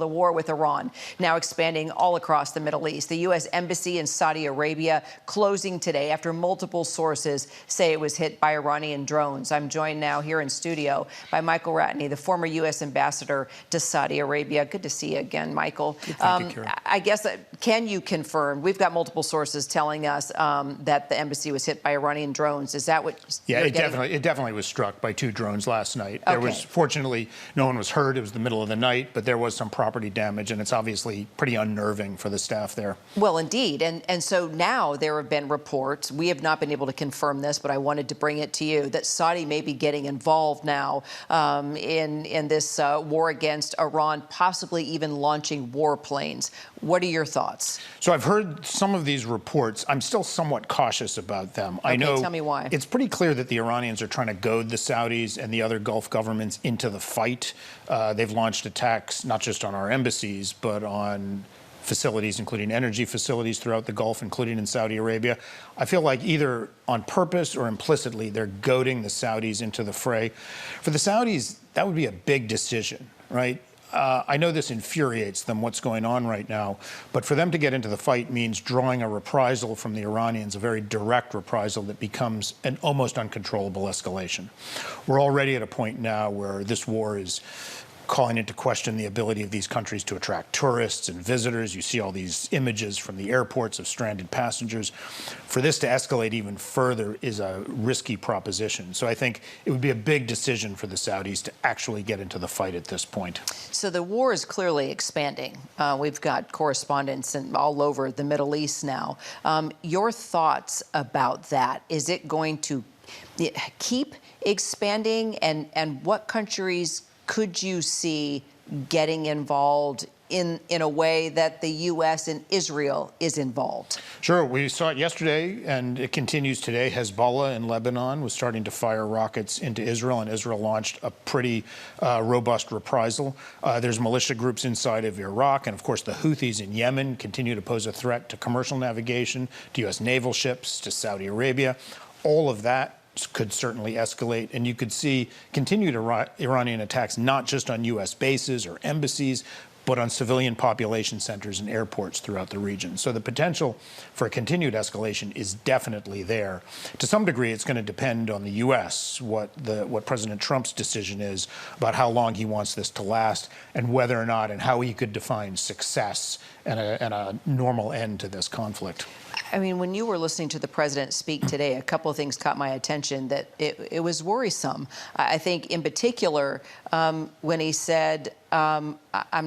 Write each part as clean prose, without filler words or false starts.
The war with Iran now expanding all across the Middle East. The U.S. Embassy in Saudi Arabia closing today after multiple sources say it was hit by Iranian drones. I'm joined now here in studio by Michael Ratney, the former U.S. ambassador to Saudi Arabia. Good to see you again, Michael. Thank you, Karen. I guess, can you confirm? We've got multiple sources telling us that the embassy was hit by Iranian drones. Is that what? Yeah, it definitely was struck by 2 drones last night. There was, fortunately, no one was hurt. It was the middle of the night, but there was some property damage, and it's obviously pretty unnerving for the staff there. Well, indeed. And so now there have been reports, we have not been able to confirm this, but I wanted to bring it to you, that Saudi may be getting involved now in this war against Iran, possibly even launching warplanes. What are your thoughts? So I've heard some of these reports. I'm still somewhat cautious about them. Okay, I know, tell me why. It's pretty clear that the Iranians are trying to goad the Saudis and the other Gulf governments into the fight. They've launched attacks not just on our embassies, but on facilities, including energy facilities throughout the Gulf, including in Saudi Arabia. I feel like either on purpose or implicitly, they're goading the Saudis into the fray. For the Saudis, that would be a big decision, right? I know this infuriates them, what's going on right now, but for them to get into the fight means drawing a reprisal from the Iranians, a very direct reprisal that becomes an almost uncontrollable escalation. We're already at a point now where this war is calling into question the ability of these countries to attract tourists and visitors. You see all these images from the airports of stranded passengers. For this to escalate even further is a risky proposition. So I think it would be a big decision for the Saudis to actually get into the fight at this point. So the war is clearly expanding. We've got correspondents all over the Middle East now. Your thoughts about that? Is it going to keep expanding? And what countries could you see getting involved in a way that the U.S. and Israel is involved? Sure. We saw it yesterday, and it continues today. Hezbollah in Lebanon was starting to fire rockets into Israel, and Israel launched a pretty robust reprisal. There's militia groups inside of Iraq, and of course the Houthis in Yemen continue to pose a threat to commercial navigation, to U.S. naval ships, to Saudi Arabia. All of that could certainly escalate, and you could see continued Iranian attacks not just on U.S. bases or embassies, but on civilian population centers and airports throughout the region. So the potential for a continued escalation is definitely there. To some degree, it's going to depend on the U.S., what President Trump's decision is about how long he wants this to last and whether or not and how he could define success and a normal end to this conflict. I mean, when you were listening to the president speak today, a couple of things caught my attention that it was worrisome. I think in particular, when he said, I'm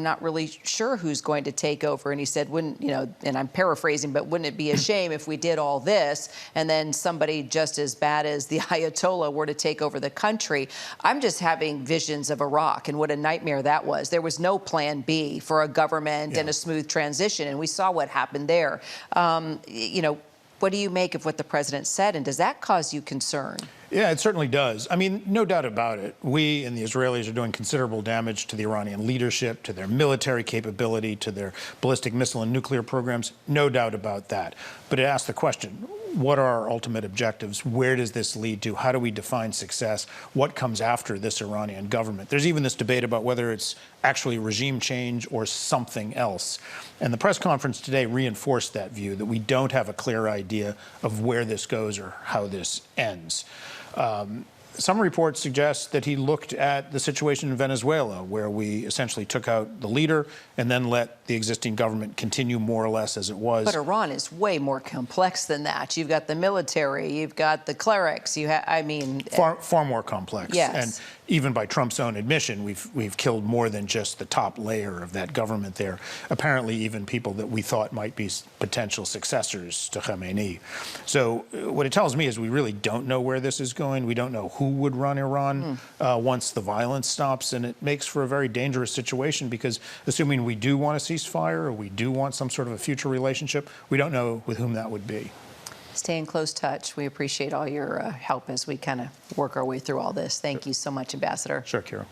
not really sure who's going to take over. And he said, wouldn't, you know, and I'm paraphrasing, but wouldn't it be a shame if we did all this and then somebody just as bad as the Ayatollah were to take over the country? I'm just having visions of Iraq and what a nightmare that was. There was no plan B for a government and a smooth transition. And we saw what happened there. You know, what do you make of what the president said? And does that cause you concern? Yeah, it certainly does. I mean, no doubt about it. We and the Israelis are doing considerable damage to the Iranian leadership, to their military capability, to their ballistic missile and nuclear programs. No doubt about that. But it asks the question, what are our ultimate objectives? Where does this lead to? How do we define success? What comes after this Iranian government? There's even this debate about whether it's actually regime change or something else. And the press conference today reinforced that view, that we don't have a clear idea of where this goes or how this ends. Some reports suggest that he looked at the situation in Venezuela, where we essentially took out the leader and then let the existing government continue more or less as it was. But Iran is way more complex than that. You've got the military, you've got the clerics, I mean... Far more complex. Yes. And even by Trump's own admission, we've killed more than just the top layer of that government there. Apparently even people that we thought might be potential successors to Khamenei. So what it tells me is we really don't know where this is going. We don't know who would run Iran once the violence stops, and it makes for a very dangerous situation because assuming we do want a ceasefire or we do want some sort of a future relationship, we don't know with whom that would be. Stay in close touch. We appreciate all your help as we kind of work our way through all this. Thank you so much, Ambassador. Sure, Kira.